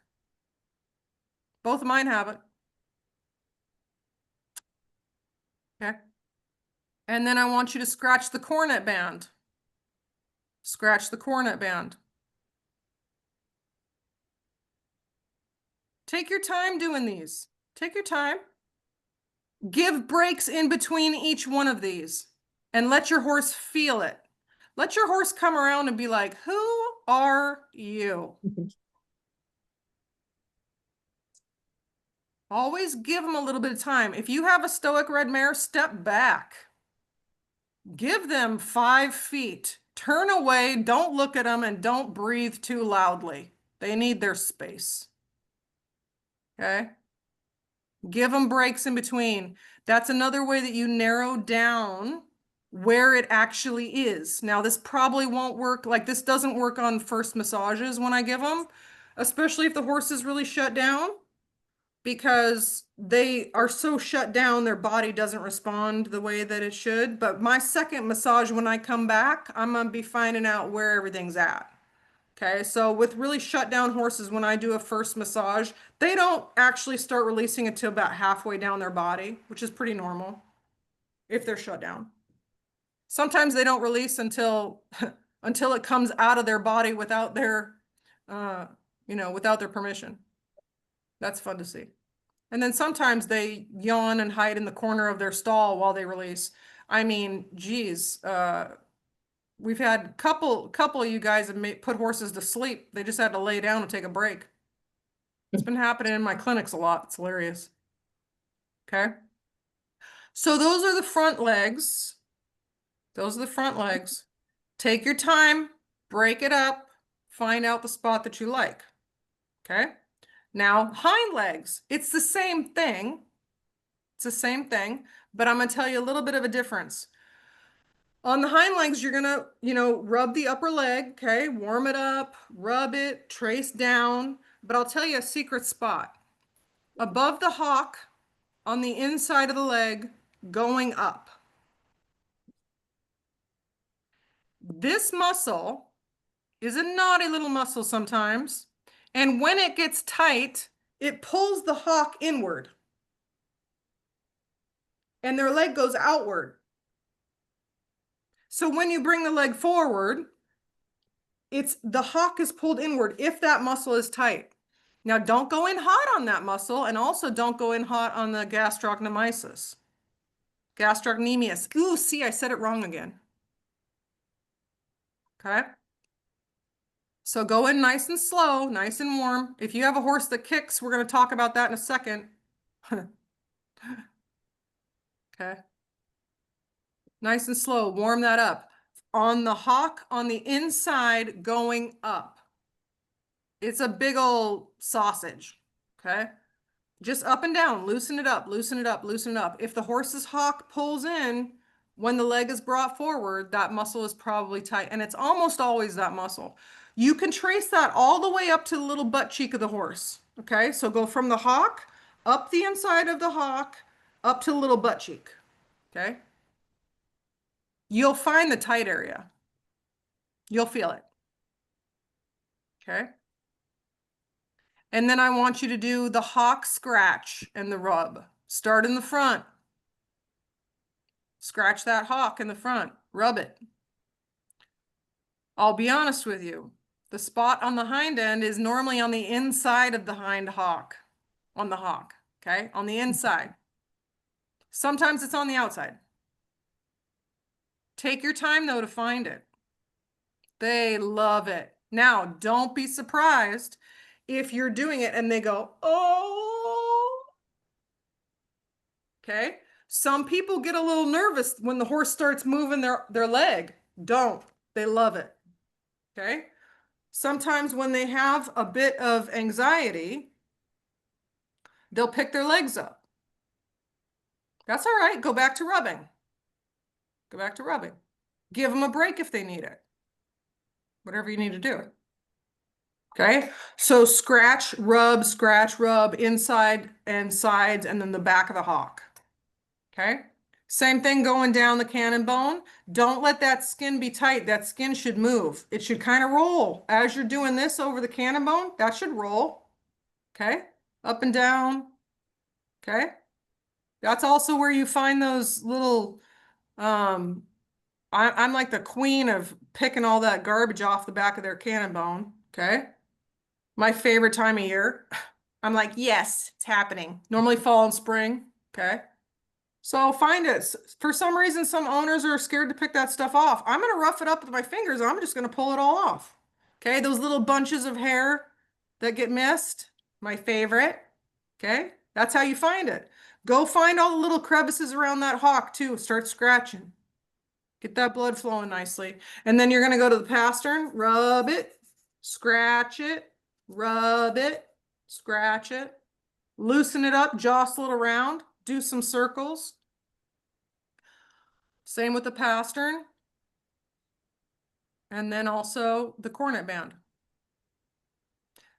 Both of mine have it. Okay. And then I want you to scratch the cornet band. Scratch the cornet band. Take your time doing these. Take your time. Give breaks in between each one of these and let your horse feel it. Let your horse come around and be like, who are you? Always give them a little bit of time. If you have a stoic red mare, step back. Give them 5 feet. Turn away, don't look at them, and don't breathe too loudly. They need their space. Okay? Give them breaks in between. That's another way that you narrow down where it actually is. Now, this probably won't work. Like this doesn't work on first massages when I give them, especially if the horse is really shut down because they are so shut down, their body doesn't respond the way that it should. But my second massage, when I come back, I'm gonna be finding out where everything's at. Okay, so with really shut down horses, when I do a first massage, they don't actually start releasing until about halfway down their body, which is pretty normal if they're shut down. Sometimes they don't release until until it comes out of their body without their uh, without their permission. That's fun to see. And then sometimes they yawn and hide in the corner of their stall while they release. I mean, geez, we've had couple of you guys have put horses to sleep. They just had to lay down and take a break. It's been happening in my clinics a lot. It's hilarious. Okay. So those are the front legs. Those are the front legs. Take your time, break it up, find out the spot that you like. Okay. Now, hind legs, it's the same thing. It's the same thing, but I'm going to tell you a little bit of a difference. On the hind legs, you're gonna, rub the upper leg, okay? Warm it up, rub it, trace down. But I'll tell you a secret spot. Above the hock, on the inside of the leg, going up. This muscle is a naughty little muscle sometimes. And when it gets tight, it pulls the hock inward. And their leg goes outward. So when you bring the leg forward, it's the hock is pulled inward if that muscle is tight. Now, don't go in hot on that muscle, and also don't go in hot on the gastrocnemius. Gastrocnemius. Ooh, see, I said it wrong again. Okay. So go in nice and slow, nice and warm. If you have a horse that kicks, we're going to talk about that in a second. Okay. Nice and slow, warm that up. On the hock, on the inside, going up. It's a big old sausage, okay? Just up and down, loosen it up, loosen it up, loosen it up. If the horse's hock pulls in when the leg is brought forward, that muscle is probably tight, and it's almost always that muscle. You can trace that all the way up to the little butt cheek of the horse, okay? So go from the hock, up the inside of the hock, up to the little butt cheek, okay? You'll find the tight area. You'll feel it, okay? And then I want you to do the hock scratch and the rub. Start in the front. Scratch that hock in the front. Rub it. I'll be honest with you. The spot on the hind end is normally on the inside of the hind hock, on the hock, okay? On the inside. Sometimes it's on the outside. Take your time though to find it. They love it. Now, don't be surprised if you're doing it and they go, oh, okay? Some people get a little nervous when the horse starts moving their leg. Don't. They love it, okay? Sometimes when they have a bit of anxiety, they'll pick their legs up. That's all right. Go back to rubbing. Go back to rubbing. Give them a break if they need it. Whatever you need to do. Okay, so scratch, rub, inside and sides, and then the back of the hock. Okay, same thing going down the cannon bone. Don't let that skin be tight. That skin should move. It should kind of roll. As you're doing this over the cannon bone, that should roll. Okay, up and down. Okay, that's also where you find those little, I'm like the queen of picking all that garbage off the back of their cannon bone. Okay. My favorite time of year. I'm like, yes, it's happening. Normally fall and spring. Okay. So find it. For some reason, some owners are scared to pick that stuff off. I'm going to rough it up with my fingers. I'm just going to pull it all off. Okay. Those little bunches of hair that get missed, my favorite. Okay. That's how you find it. Go find all the little crevices around that hock too. Start scratching. Get that blood flowing nicely. And then you're going to go to the pastern, rub it, scratch it, rub it, scratch it, loosen it up, jostle it around, do some circles. Same with the pastern. And then also the cornet band.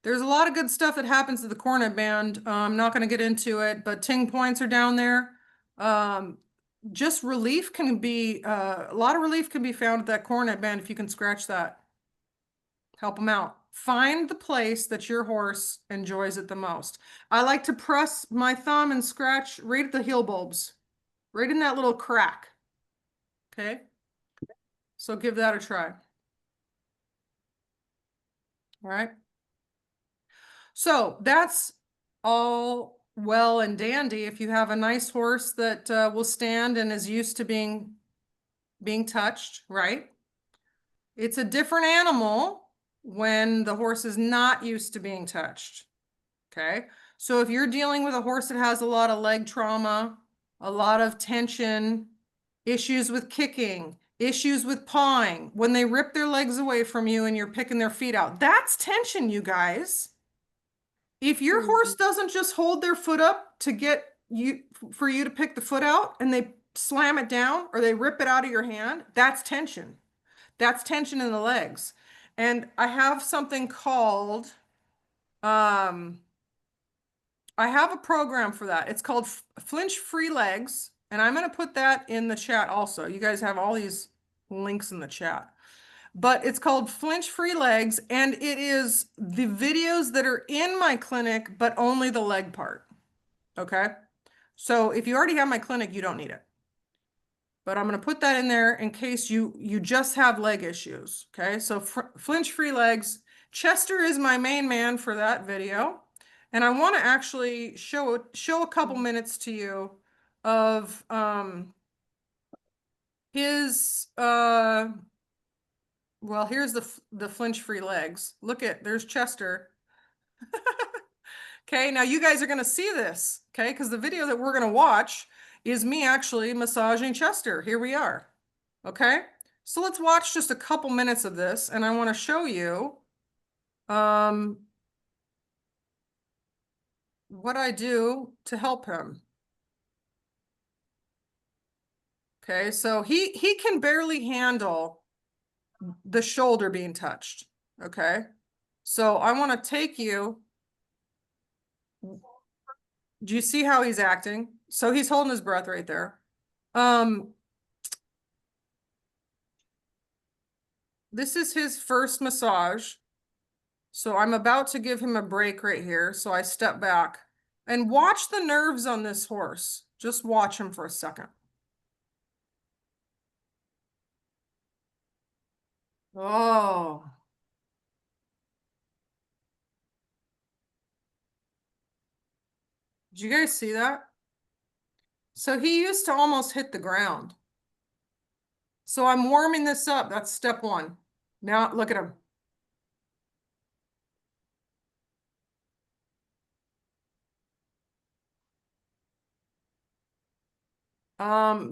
There's a lot of good stuff that happens to the cornet band. I'm not going to get into it, but ting points are down there. Just relief can be, a lot of relief can be found at that cornet band if you can scratch that. Help them out. Find the place that your horse enjoys it the most. I like to press my thumb and scratch right at the heel bulbs, right in that little crack. Okay. So give that a try. All right. So that's all well and dandy if you have a nice horse that will stand and is used to being touched, right? It's a different animal when the horse is not used to being touched. Okay. So if you're dealing with a horse that has a lot of leg trauma, a lot of tension, issues with kicking, issues with pawing, when they rip their legs away from you and you're picking their feet out, that's tension, you guys. If your horse doesn't just hold their foot up to get you, for you to pick the foot out and they slam it down or they rip it out of your hand, that's tension. That's tension in the legs. And I have something called, I have a program for that. It's called Flinch Free Legs, and I'm going to put that in the chat also. You guys have all these links in the chat. But it's called Flinch Free Legs, and it is the videos that are in my clinic, but only the leg part. Okay? So if you already have my clinic, you don't need it. But I'm going to put that in there in case you just have leg issues. Okay? So Flinch Free Legs. Chester is my main man for that video. And I want to actually show a couple minutes to you of his well, here's the Flinch Free Legs. Look at, there's Chester. Okay, now you guys are going to see this, okay? Because the video that we're going to watch is me actually massaging Chester. Here we are. Okay? So let's watch just a couple minutes of this, and I want to show you what I do to help him. Okay, so he can barely handle the shoulder being touched. Okay, so I want to take you. Do you see how he's acting? So he's holding his breath right there. This is his first massage. So I'm about to give him a break right here. So I step back and watch the nerves on this horse. Just watch him for a second. Oh, did you guys see that? So he used to almost hit the ground. So I'm warming this up. That's step one. Now look at him.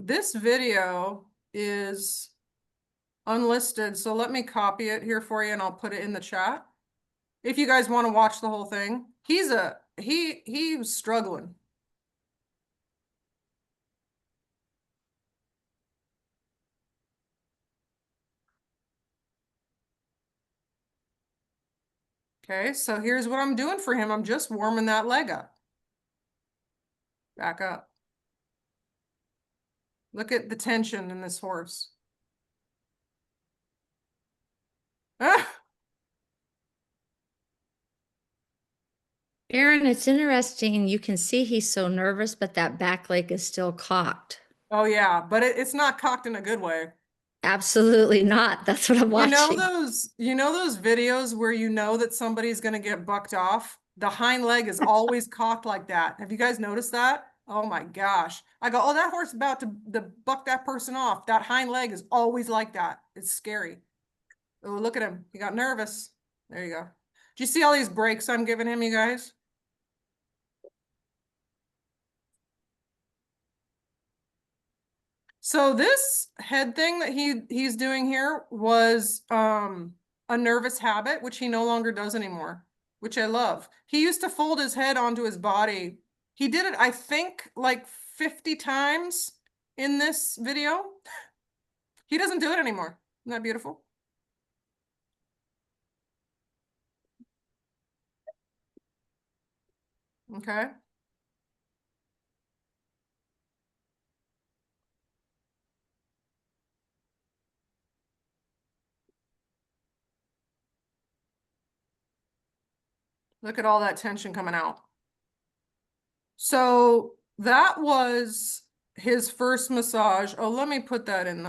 This video is unlisted, so let me copy it here for you and I'll put it in the chat. If you guys want to watch the whole thing, he was struggling. Okay, so here's what I'm doing for him. I'm just warming that leg up. Back up. Look at the tension in this horse. Ah, Erin, it's interesting. You can see he's so nervous, but that back leg is still cocked. oh yeah, but it's not cocked in a good way. Absolutely not. That's what I'm watching. You know those videos where you know that somebody's gonna get bucked off? The hind leg is always cocked like that. Have you guys noticed that? Oh my gosh. I go, oh, that horse is about to buck that person off. That hind leg is always like that. It's scary. Oh, look at him. He got nervous. There you go. Do you see all these breaks I'm giving him, you guys? So this head thing that he's doing here was a nervous habit, which he no longer does anymore, which I love. He used to fold his head onto his body. He did it, I think, like 50 times in this video. He doesn't do it anymore. Isn't that beautiful? Okay. Look at all that tension coming out. So that was his first massage. Oh, let me put that in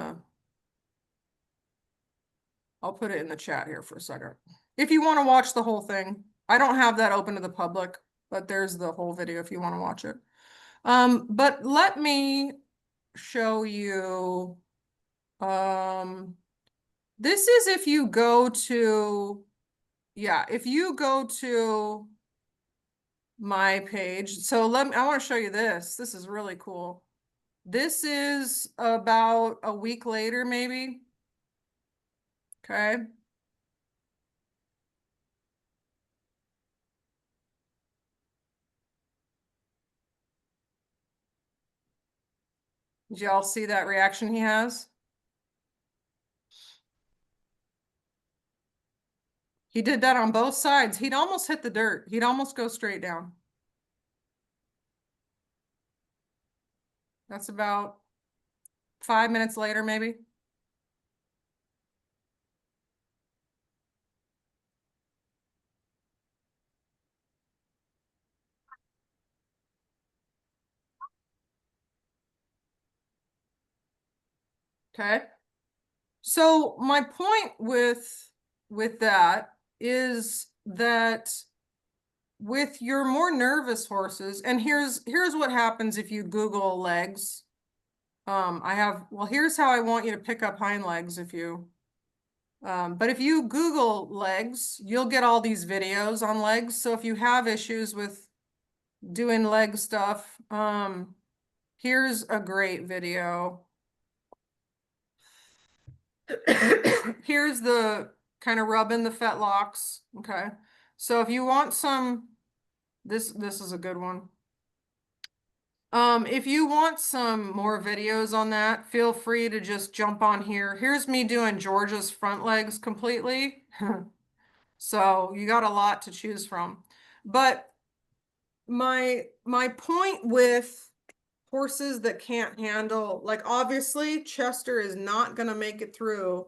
I'll put it in the chat here for a second. If you want to watch the whole thing, I don't have that open to the public, but there's the whole video if you want to watch it. But let me show you. This is if you go to, yeah, if you go to my page. So I want to show you this. This is really cool. This is about a week later, maybe. Okay. Did y'all see that reaction he has? He did that on both sides. He'd almost hit the dirt. He'd almost go straight down. That's about 5 minutes later, maybe. Okay. So my point with that is that with your more nervous horses, and here's what happens if you Google legs. Well, here's how I want you to pick up hind legs if you but if you Google legs, you'll get all these videos on legs. So if you have issues with doing leg stuff, here's a great video. Here's the kind of rubbing the fetlocks. Okay. So if you want some, this is a good one. If you want some more videos on that, feel free to just jump on here. Here's me doing Georgia's front legs completely. So you got a lot to choose from. But my point with horses that can't handle, like obviously Chester is not going to make it through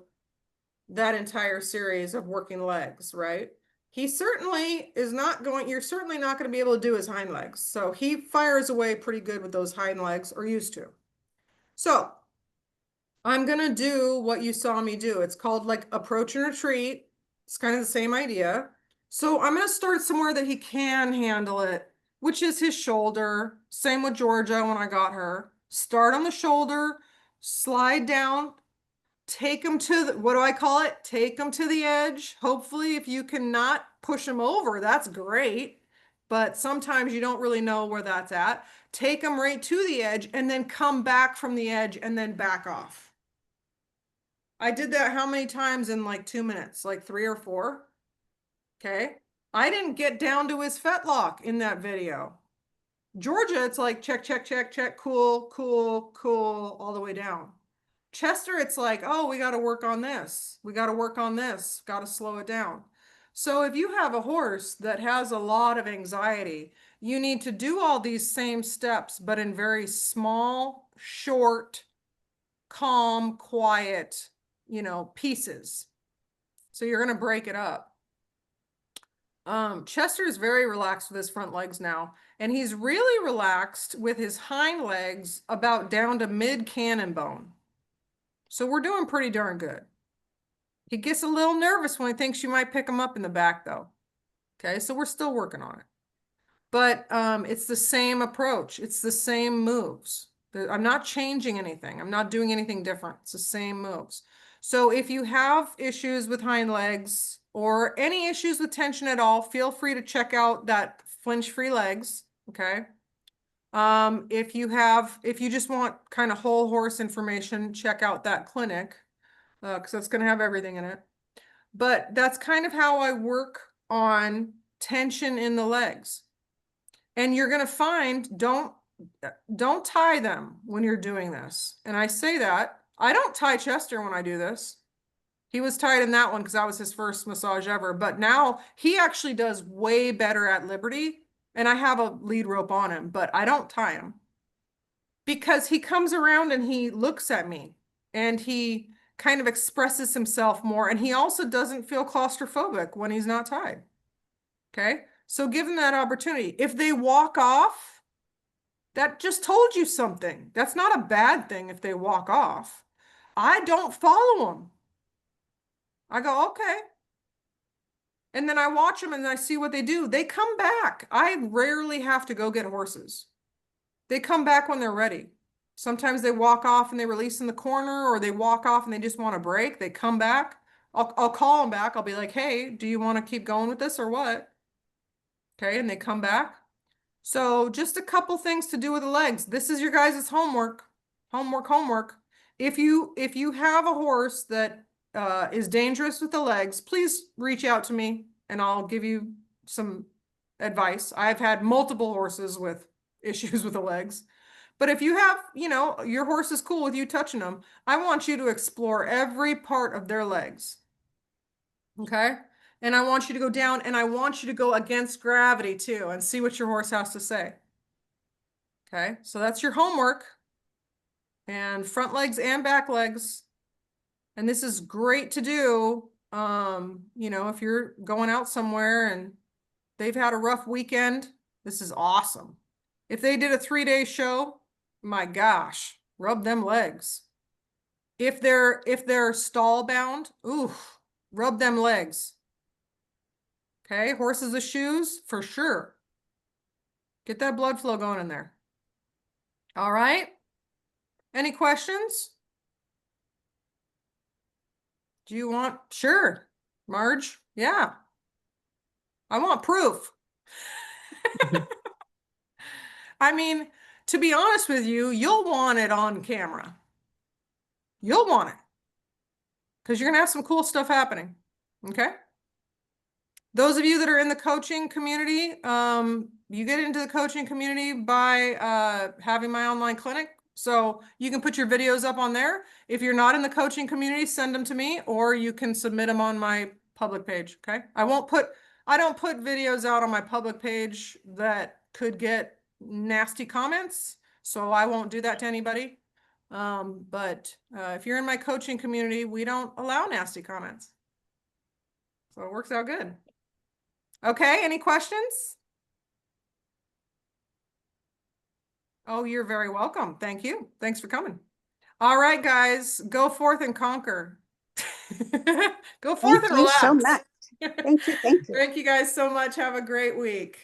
that entire series of working legs, right? He certainly is not going, you're certainly not going to be able to do his hind legs. So he fires away pretty good with those hind legs, or used to. So I'm going to do what you saw me do. It's called like approach and retreat. It's kind of the same idea. So I'm going to start somewhere that he can handle it, which is his shoulder. Same with Georgia when I got her. Start on the shoulder, slide down, take them to the, what do I call it? Take them to the edge. Hopefully, if you cannot push them over, that's great. But sometimes you don't really know where that's at. Take them right to the edge and then come back from the edge and then back off. I did that how many times in like 2 minutes? Like 3 or 4. Okay. I didn't get down to his fetlock in that video. Georgia, it's like check, check, check, check, cool, cool, cool, all the way down. Chester, it's like, oh, we got to work on this. We got to work on this. Got to slow it down. So if you have a horse that has a lot of anxiety, you need to do all these same steps, but in very small, short, calm, quiet, pieces. So you're going to break it up. Chester is very relaxed with his front legs now, and he's really relaxed with his hind legs about down to mid cannon bone. So we're doing pretty darn good. He gets a little nervous when he thinks you might pick him up in the back though. Okay, so we're still working on it. But it's the same approach. It's the same moves. I'm not changing anything. I'm not doing anything different. It's the same moves. So if you have issues with hind legs or any issues with tension at all, feel free to check out that Flinch free legs. Okay. If you just want kind of whole horse information, check out that clinic, because that's going to have everything in it. But that's kind of how I work on tension in the legs. And you're going to find, don't tie them when you're doing this. And I say that, I don't tie Chester when I do this. He was tied in that one because that was his first massage ever. But now he actually does way better at Liberty. And I have a lead rope on him, but I don't tie him. Because he comes around and he looks at me and he kind of expresses himself more. And he also doesn't feel claustrophobic when he's not tied. Okay. So give them that opportunity. If they walk off, that just told you something. That's not a bad thing if they walk off. I don't follow them. I go, okay. And then I watch them and I see what they do. They come back. I rarely have to go get horses. They come back when they're ready. Sometimes they walk off and they release in the corner, or they walk off and they just want a break. They come back. I'll call them back. I'll be like, hey, do you want to keep going with this or what? Okay, and they come back. So just a couple things to do with the legs. This is your guys' homework. Homework. If you have a horse that is dangerous with the legs, please reach out to me and I'll give you some advice. I've had multiple horses with issues with the legs. But if you have, your horse is cool with you touching them, I want you to explore every part of their legs. Okay? And I want you to go down and I want you to go against gravity too and see what your horse has to say. Okay? So that's your homework. And front legs and back legs. And this is great to do, if you're going out somewhere and they've had a rough weekend, this is awesome. If they did a 3-day show, my gosh, rub them legs. If they're stall bound, ooh, rub them legs. Okay, horses with shoes, for sure. Get that blood flow going in there. All right. Any questions? Do you want? Sure. Marge? Yeah. I want proof. I mean, to be honest with you, you'll want it on camera. You'll want it because you're going to have some cool stuff happening. Okay. Those of you that are in the coaching community, you get into the coaching community by having my online clinic. So you can put your videos up on there. If you're not in the coaching community, send them to me, or you can submit them on my public page. Okay. I don't put videos out on my public page that could get nasty comments. So I won't do that to anybody. But if you're in my coaching community, we don't allow nasty comments. So it works out good. Okay, any questions? Oh, you're very welcome. Thank you. Thanks for coming. All right, guys, go forth and conquer. Go forth Thank and you so relax. much. Thank you. Thank you. Thank you guys so much. Have a great week.